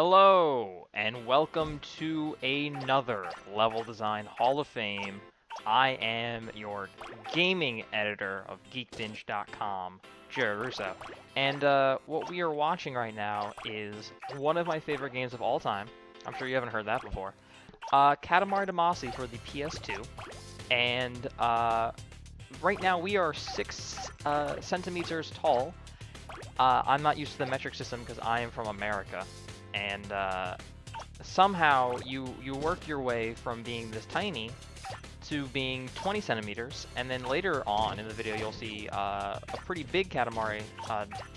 Hello, and welcome to another Level Design Hall of Fame. I am your gaming editor of GeekBinge.com, Jared Russo. And what we are watching right now is one of my favorite games of all time. I'm sure you haven't heard that before. Katamari Damacy for the PS2. And right now we are 6 centimeters tall. I'm not used to the metric system because I am from America. And somehow you work your way from being this tiny to being 20 centimeters, and then later on in the video you'll see a pretty big Katamari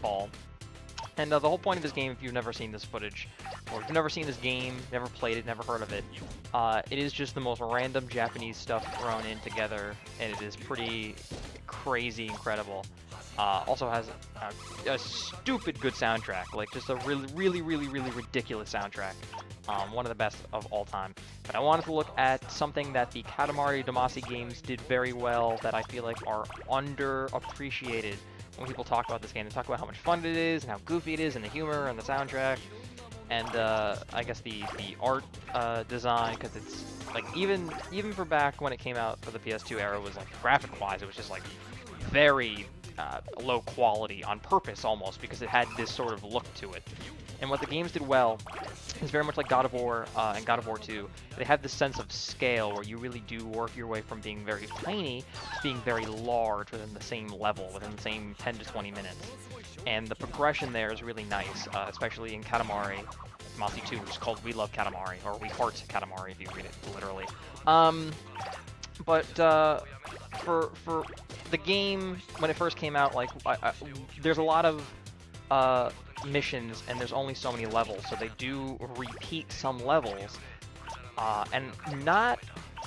ball. And the whole point of this game, if you've never seen this footage, or if you've never seen this game, never played it, never heard of it, it is just the most random Japanese stuff thrown in together, and it is pretty crazy incredible. Also has a stupid good soundtrack, like just a really ridiculous soundtrack. One of the best of all time. But I wanted to look at something that the Katamari Damacy games did very well that I feel like are underappreciated when people talk about this game. They talk about how much fun it is and how goofy it is and the humor and the soundtrack. And I guess the art design, because it's like even for back when it came out for the PS2 era, was like graphic-wise, it was just like very low quality on purpose almost, because it had this sort of look to it. And what the games did well is very much like God of War and God of War 2. They have this sense of scale where you really do work your way from being very tiny to being very large within the same level, within the same 10 to 20 minutes. And the progression there is really nice, especially in Katamari Damacy 2, which is called We Love Katamari, or We Heart Katamari if you read it literally. But for the game, when it first came out, like there's a lot of missions, and there's only so many levels, so they do repeat some levels, and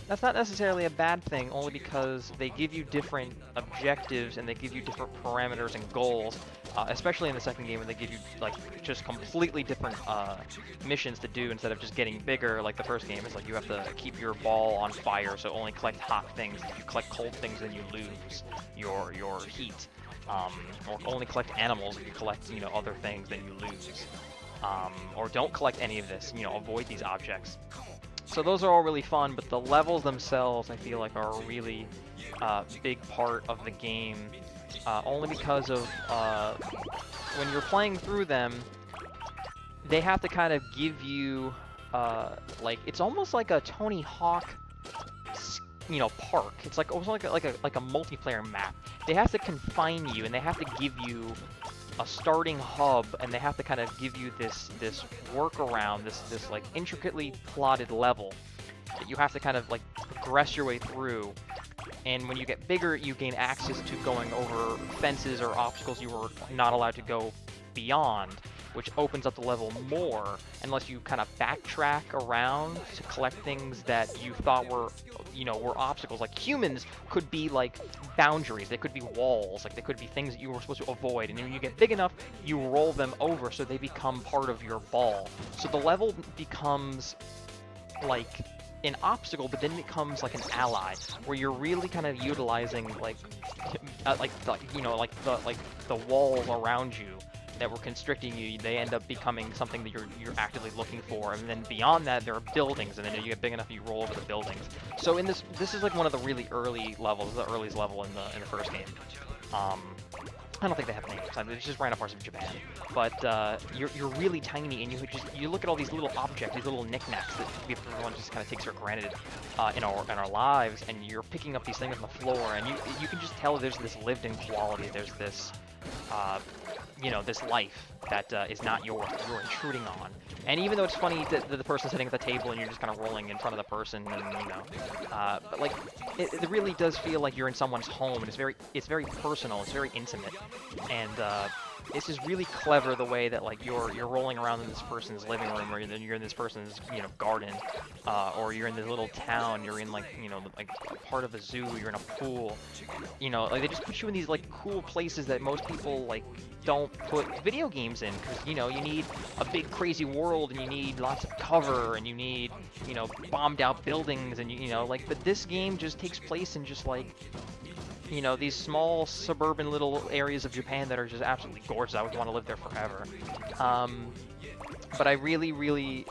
that's not necessarily a bad thing, only because they give you different objectives and they give you different parameters and goals, especially in the second game, where they give you like just completely different missions to do instead of just getting bigger like the first game. It's like you have to keep your ball on fire, so only collect hot things. If you collect cold things, then you lose your heat. Or only collect animals. If you collect, other things, then you lose. Or don't collect any of this, avoid these objects. So those are all really fun, but the levels themselves, I feel like, are a really big part of the game, only because of when you're playing through them, they have to kind of give you, like, it's almost like a Tony Hawk park. It's like almost like a multiplayer map. They have to confine you, and they have to give you a starting hub, and they have to kind of give you this workaround, this like intricately plotted level that you have to kind of like progress your way through. And when you get bigger, you gain access to going over fences or obstacles you were not allowed to go beyond, which opens up the level more, unless you kind of backtrack around to collect things that you thought were obstacles. Like humans could be like boundaries, they could be walls, like they could be things that you were supposed to avoid, and when you get big enough, you roll them over so they become part of your ball. So the level becomes like an obstacle, but then it becomes like an ally, where you're really kind of utilizing like the walls around you that were constricting you. They end up becoming something that you're actively looking for, and then beyond that there are buildings, and then you get big enough you roll over the buildings. So in this is like one of the really early levels, the earliest level in the first game. I don't think they have names. It's just random parts of Japan. But you're really tiny, and you look at all these little objects, these little knickknacks that everyone just kind of takes for granted in our lives, and you're picking up these things on the floor, and you can just tell there's this lived-in quality. There's this this life that is not yours, that you're intruding on. And even though it's funny that the person's sitting at the table and you're just kind of rolling in front of the person, and but like it really does feel like you're in someone's home, and it's very personal, it's very intimate, and it's just really clever the way that like you're rolling around in this person's living room, or you're in this person's garden, or you're in this little town, you're in like like part of a zoo, you're in a pool, like they just put you in these like cool places that most people like don't put video games in, because you need a big crazy world, and you need lots of cover, and you need bombed out buildings, and but this game just takes place in just like these small suburban little areas of Japan that are just absolutely gorgeous. I would want to live there forever. but I really, really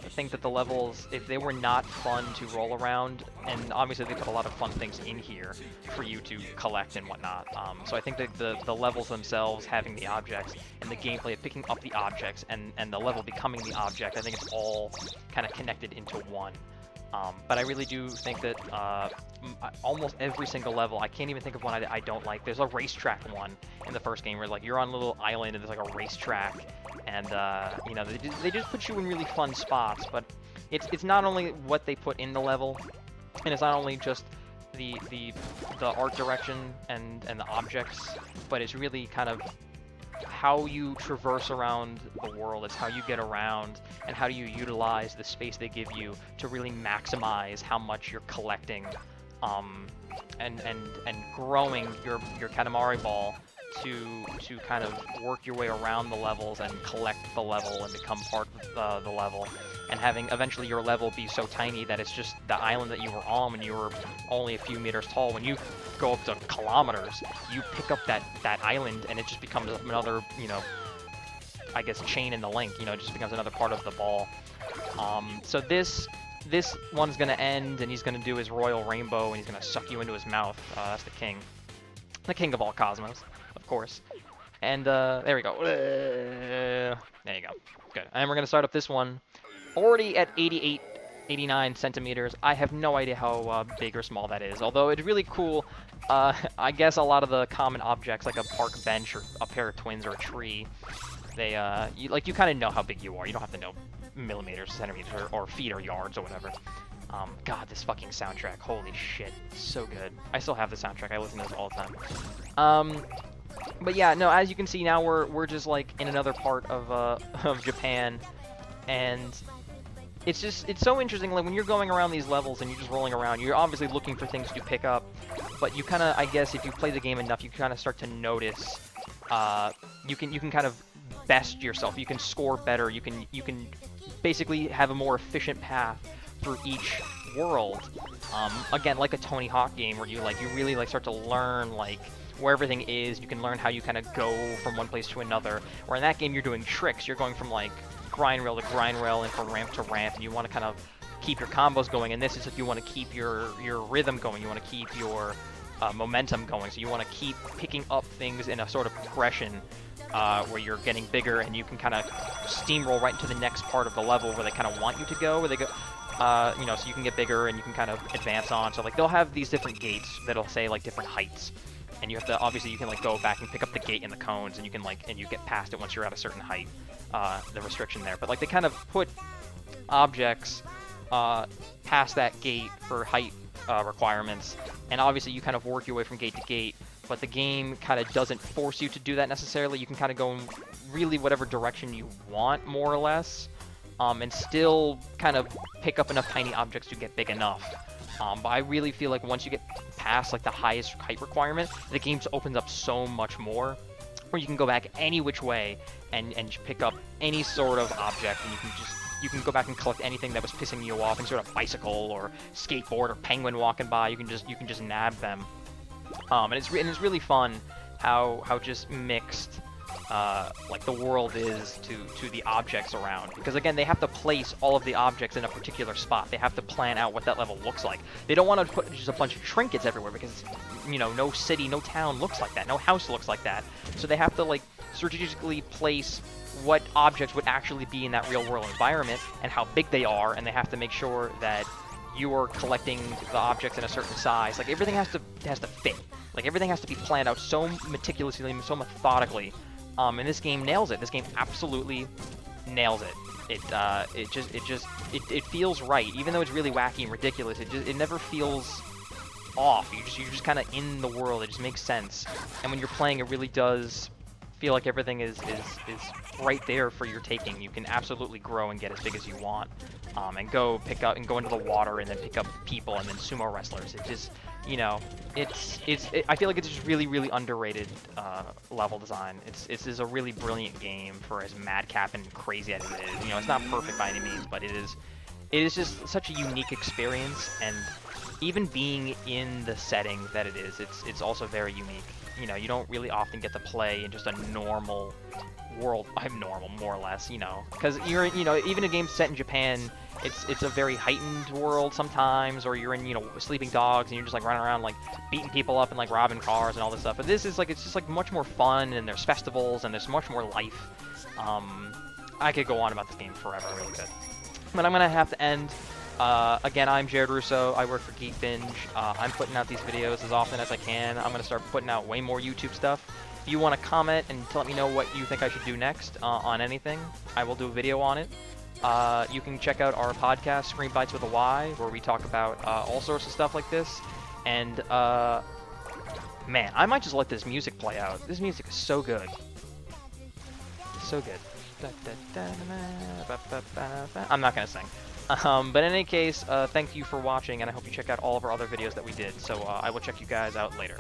think that the levels, if they were not fun to roll around, and obviously they put a lot of fun things in here for you to collect and whatnot. So I think that the levels themselves, having the objects, and the gameplay of picking up the objects, and the level becoming the object, I think it's all kind of connected into one. But I really do think that almost every single level, I can't even think of one I don't like. There's a racetrack one in the first game where like you're on a little island and there's like a racetrack, and you know, they just put you in really fun spots. But it's not only what they put in the level, and it's not only just the art direction and the objects, but it's really kind of how you traverse around the world. It's how you get around and how do you utilize the space they give you to really maximize how much you're collecting, and growing your Katamari ball to kind of work your way around the levels and collect the level and become part of the level, and having eventually your level be so tiny that it's just the island that you were on when you were only a few meters tall. When you go up to kilometers, you pick up that island and it just becomes another, you know, I guess chain in the link, you know, it just becomes another part of the ball. So this one's gonna end and he's gonna do his royal rainbow and he's gonna suck you into his mouth. That's the king of all cosmos, of course. And there we go. There you go. Good. And we're gonna start up this one already at 89 centimeters. I have no idea how big or small that is, although it's really cool. I guess a lot of the common objects, like a park bench or a pair of twins or a tree, they you kind of know how big you are. You don't have to know millimeters, centimeters, or feet or yards or whatever. God, this fucking soundtrack, holy shit, so good. I still have the soundtrack. I listen to this all the time. But yeah, no, as you can see now, we're just like in another part of Japan, and it's so interesting. Like when you're going around these levels and you're just rolling around, you're obviously looking for things to pick up, but you kind of, I guess, if you play the game enough, you kind of start to notice. You can kind of best yourself. You can score better. You can basically have a more efficient path through each world. Again, like a Tony Hawk game where you really like start to learn like where everything is. You can learn how you kind of go from one place to another. Where in that game you're doing tricks. You're going from like grind rail to grind rail and from ramp to ramp, and you want to kind of keep your combos going. And this is if you want to keep your rhythm going. You want to keep your momentum going. So you want to keep picking up things in a sort of progression where you're getting bigger, and you can kind of steamroll right into the next part of the level where they kind of want you to go, where they go, you know, so you can get bigger and you can kind of advance on. So like they'll have these different gates that'll say like different heights, and you have to, obviously you can like go back and pick up the gate in the cones, and you can like, and you get past it once you're at a certain height, the restriction there. But like they kind of put objects past that gate for height requirements, and obviously you kind of work your way from gate to gate, but the game kind of doesn't force you to do that necessarily. You can kind of go in really whatever direction you want, more or less, and still kind of pick up enough tiny objects to get big enough. But I really feel like once you get past like the highest height requirement, the game opens up so much more, where you can go back any which way and pick up any sort of object, and you can go back and collect anything that was pissing you off, any sort of bicycle or skateboard or penguin walking by. You can just nab them. And it's really fun how just mixed like the world is to the objects around, because again they have to place all of the objects in a particular spot. They have to plan out what that level looks like. They don't want to put just a bunch of trinkets everywhere, because you know, no city, no town looks like that, no house looks like that. So they have to like strategically place what objects would actually be in that real world environment and how big they are, and they have to make sure that you are collecting the objects in a certain size. Like everything has to fit. Like everything has to be planned out so meticulously and so methodically. And this game nails it. This game absolutely nails it. It feels right, even though it's really wacky and ridiculous. It never feels off. You're just kind of in the world. It just makes sense. And when you're playing, it really does feel like everything is right there for your taking. You can absolutely grow and get as big as you want, and go pick up and go into the water and then pick up people and then sumo wrestlers. It just, you know, I feel like it's just really underrated level design. It's a really brilliant game for as madcap and crazy as it is. You know, it's not perfect by any means, but it is just such a unique experience, and even being in the setting that it is, it's also very unique. You know, you don't really often get to play in just a normal world abnormal, more or less, you know, because you're, you know, even a game set in Japan, it's a very heightened world sometimes, or you're in, you know, sleeping dogs and you're just like running around like beating people up and like robbing cars and all this stuff. But this is like, it's just like much more fun, and there's festivals and there's much more life. I could go on about this game forever, I really could. But I'm gonna have to end. Again, I'm Jared Russo. I work for Geek Binge. I'm putting out these videos as often as I can. I'm gonna start putting out way more YouTube stuff. If you want to comment and let me know what you think I should do next on anything, I will do a video on it. You can check out our podcast, Screen Bites with a Y, where we talk about all sorts of stuff like this. And, man, I might just let this music play out. This music is so good. So good. I'm not going to sing. But in any case, thank you for watching, and I hope you check out all of our other videos that we did. So I will check you guys out later.